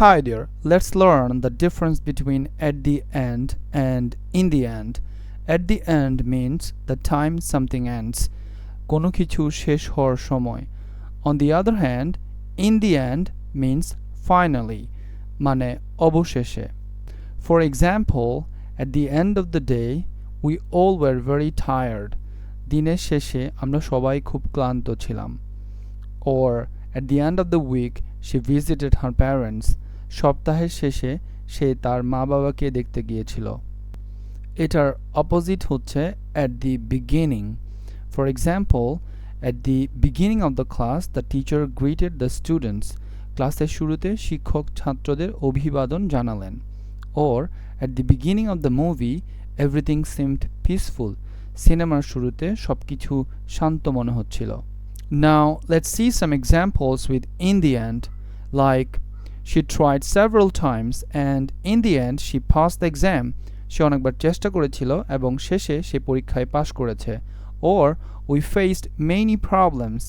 Hi there, let's learn the difference between at the end and in the end. At the end means the time something ends. কোনো কিছু শেষ হওয়ার সময়. On the other hand, in the end means finally, মানে অবশেষে. For example, at the end of the day, we all were very tired. দিনের শেষে আমরা সবাই খুব ক্লান্ত ছিলাম. Or at the end of the week, she visited her parents. সপ্তাহের শেষে সে তার মা-বাবাকে দেখতে গিয়েছিল. এটার অপোজিট হচ্ছে at the beginning. For example, at the beginning of the class, the teacher greeted the students. ক্লাসের শুরুতে শিক্ষক ছাত্রদের অভিবাদন জানালেন. Or at the beginning of the movie, everything seemed peaceful. সিনেমার শুরুতে সবকিছু শান্ত মনে হচ্ছিল. Now, let's see some examples with in the end, like she tried several times and in the end she passed the exam. সে অনেকবার চেষ্টা করেছিল এবং শেষে সে পরীক্ষায় পাশ করেছে. Or we faced many problems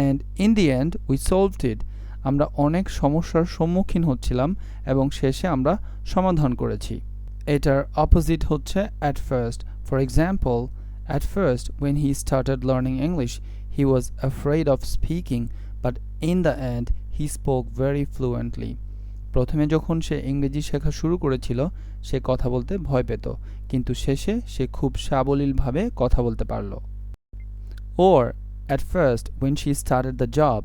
and in the end we solved it. আমরা অনেক সমস্যার সম্মুখীন হচ্ছিলাম এবং শেষে আমরা সমাধান করেছি. এটার অপোজিট হচ্ছে at first. For example, at first when he started learning English, he was afraid of speaking, but in the end he spoke very fluently. প্রথমে যখন সে ইংরেজি শেখা শুরু করেছিল সে কথা বলতে ভয় পেত, কিন্তু শেষে সে খুব সাবলীলভাবে কথা বলতে পারল. Or at first when she started the job,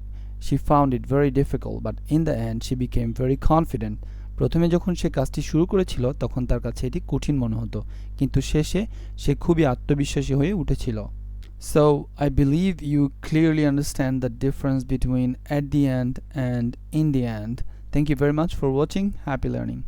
she found it very difficult, but in the end she became very confident. প্রথমে যখন সে কাজটি শুরু করেছিল তখন তার কাছে এটি কঠিন মনে হতো, কিন্তু শেষে সে খুবই আত্মবিশ্বাসী হয়ে উঠেছিল. So, I believe you clearly understand the difference between at the end and in the end. Thank you very much for watching. Happy learning.